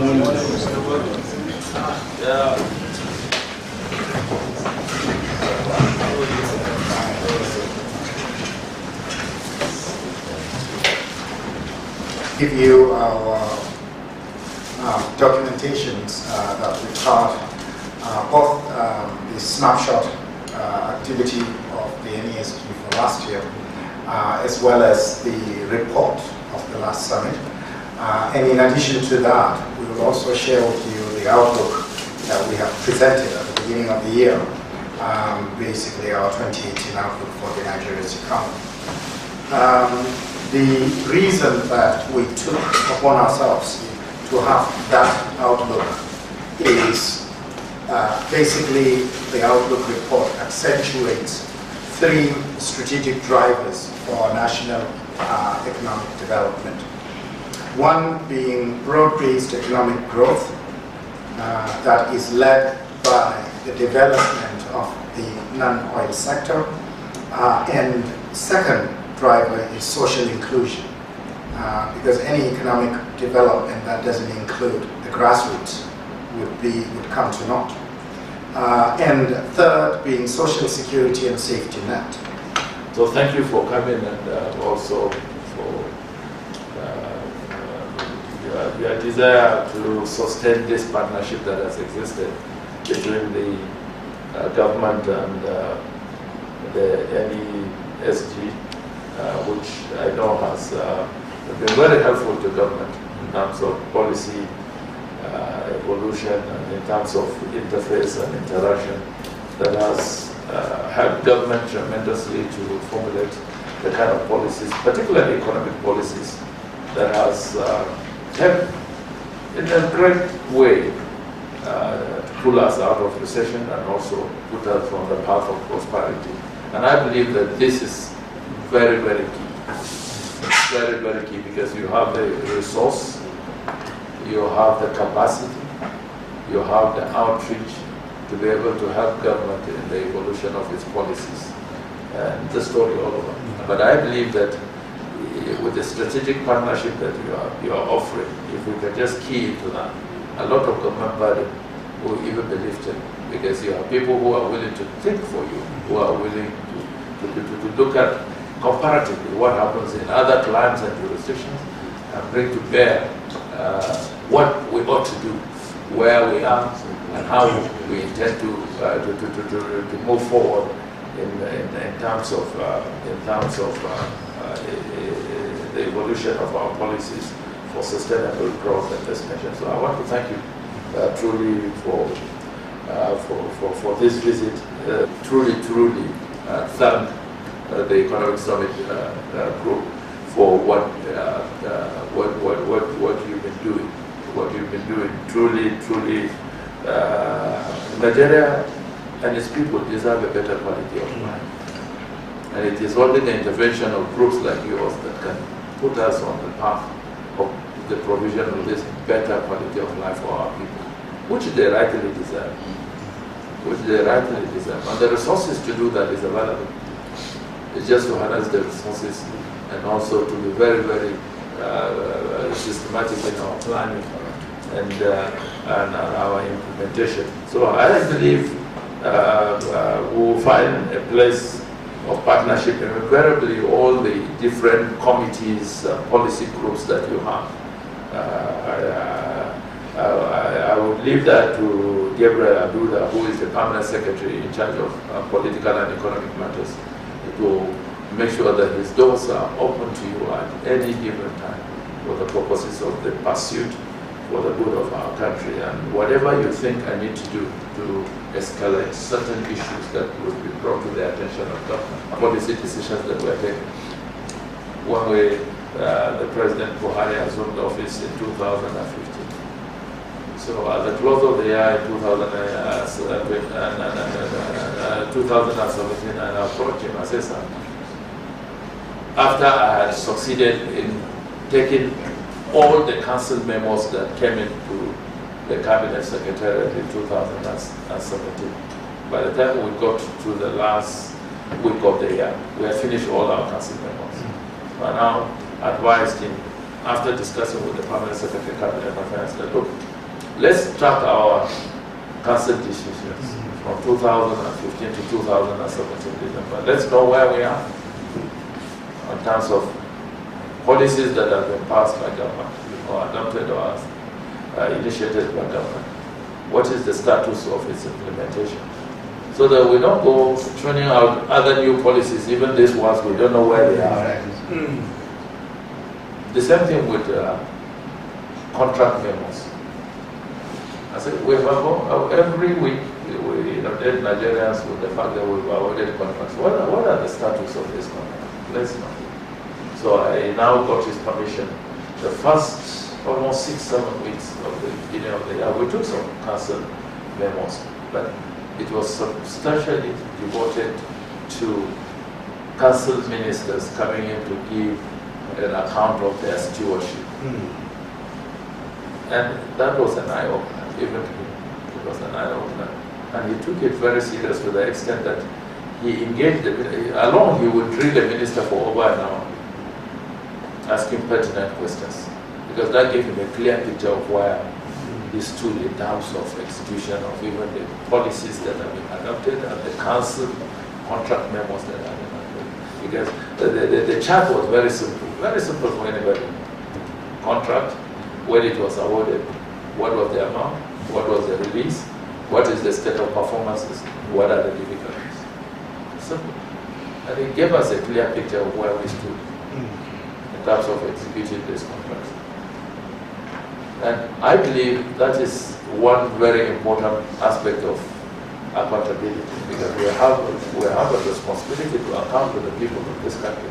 Give you our documentations that we found, both the snapshot activity of the NESG for last year, as well as the report of the last summit. And in addition to that, we will also share with you the outlook that we have presented at the beginning of the year, basically our 2018 outlook for the Nigerian economy. The reason that we took upon ourselves to have that outlook is basically the outlook report accentuates three strategic drivers for our national economic development. One being broad-based economic growth that is led by the development of the non-oil sector, and second driver is social inclusion, because any economic development that doesn't include the grassroots would come to naught. And third being social security and safety net. So thank you for coming, and also for your desire to sustain this partnership that has existed between the government and the NESG, which I know has been very helpful to government in terms of policy evolution and in terms of interface and interaction, that has helped government tremendously to formulate the kind of policies, particularly economic policies, that has helped in a great way to pull us out of recession and also put us on the path of prosperity. And I believe that this is very, very key. Very, very key, because you have the resource, you have the capacity, you have the outreach to be able to help government in the evolution of its policies. And the story all over. But I believe that with the strategic partnership that you are offering, if we can just key into that, a lot of government burden will even be lifted, because you have people who are willing to think for you, who are willing to look at comparatively what happens in other climes and jurisdictions and bring to bear what we ought to do, where we are, and how we intend to move forward in terms of the evolution of our policies for sustainable growth in this nation. So I want to thank you truly for this visit. Truly thank the Economic Summit Group for what you've been doing. Truly, Nigeria and its people deserve a better quality of life. And it is only the intervention of groups like yours that can put us on the path of the provision of this better quality of life for our people, which they rightly deserve. And the resources to do that is available. It's just to harness the resources and also to be very, very systematic in our planning and our implementation. So I believe we will find a place of partnership, and invariably all the different committees, policy groups that you have. I would leave that to Gabriel Aduda, who is the permanent secretary in charge of political and economic matters, to make sure that his doors are open to you at any given time for the purposes of the pursuit for the good of our country, and whatever you think I need to do to escalate certain issues that would be brought to the attention of government, policy decisions that were taken. One way, the President Buhari assumed office in 2015. So at the close of the year in 2017, I approached him. I said, "Sir, after I had succeeded in taking all the council memos that came into the cabinet secretariat in 2017, by the time we got to the last week of the year, we had finished all our council memos. I now advised him, after discussing with the permanent secretary of cabinet affairs, that look, let's track our council decisions from 2015 to 2017 December. Let's know where we are in terms of policies that have been passed by government or adopted or initiated by government. What is the status of its implementation? So that we don't go turning out other new policies, even these ones, we don't know where they are. The same thing with contract memos. I said, we have every week we update Nigerians with the fact that we've awarded contracts. What are the status of this contract? Let's know. So I now got his permission. The first almost 6-7 weeks of the beginning of the year, we took some council memos, but it was substantially devoted to council ministers coming in to give an account of their stewardship. And that was an eye-opener, even to me. It was an eye-opener. And he took it very serious to the extent that he engaged, alone he would drill the minister for over an hour, asking pertinent questions, because that gave him a clear picture of where he stood in terms of execution of even the policies that have been adopted and the council contract memos that have been adopted. Because the chart was very simple for anybody. Contract, when it was awarded, what was the amount, what was the release, what is the state of performances, what are the difficulties. Simple. And it gave us a clear picture of where we stood in terms of executing this contract. And I believe that is one very important aspect of accountability, because we have a responsibility to account to the people of this country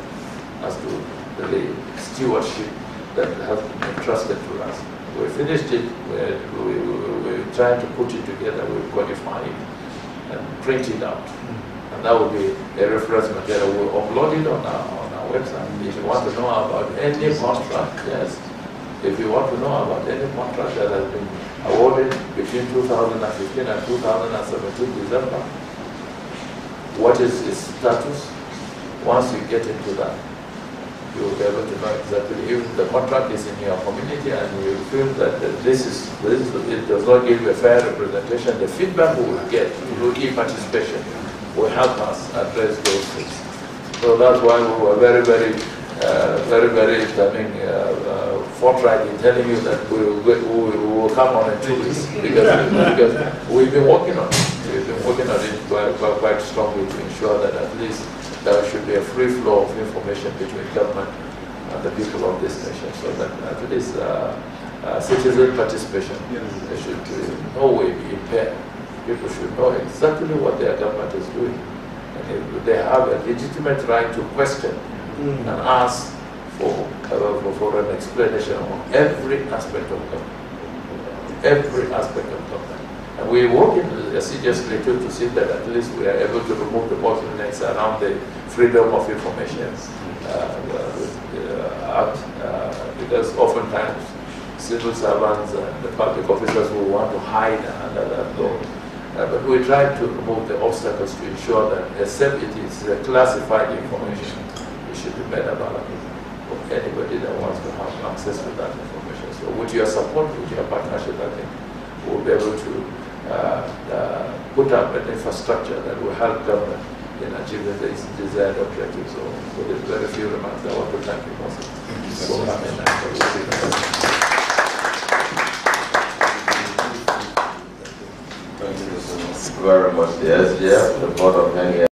as to the stewardship that has been entrusted to us. We finished it, we're trying to put it together, we qualify it and print it out. And that will be a reference material. We'll upload it on our website. If you want to know about any contract, yes. If you want to know about any contract that has been awarded between 2015 and 2017 December, what is its status? Once you get into that, you will be able to know exactly if the contract is in your community and you feel that it does not give you a fair representation. The feedback we will get through e-participation will help us address those things. So that's why we were very forthright in telling you that we will come on in 2 weeks, because we've been working on it. We've been working on it quite strongly to ensure that at least there should be a free flow of information between government and the people of this nation, so that at least citizen participation should in no way be impaired. People should know exactly what their government is doing. And they have a legitimate right to question and ask for an explanation on every aspect of government. Every aspect of government. And we work assiduously to see that at least we are able to remove the bottlenecks around the Freedom of Information Act, because oftentimes civil servants and the public officers will want to hide under that law. But we try to remove the obstacles to ensure that, except it is classified information, it should be made available for anybody that wants to have access to that information. So with your support, with your partnership, I think we'll be able to put up an infrastructure that will help government in achieving these desired objectives. So with these very few remarks, I want to thank you for coming. Thank you very much, the SGF, the Board of NES.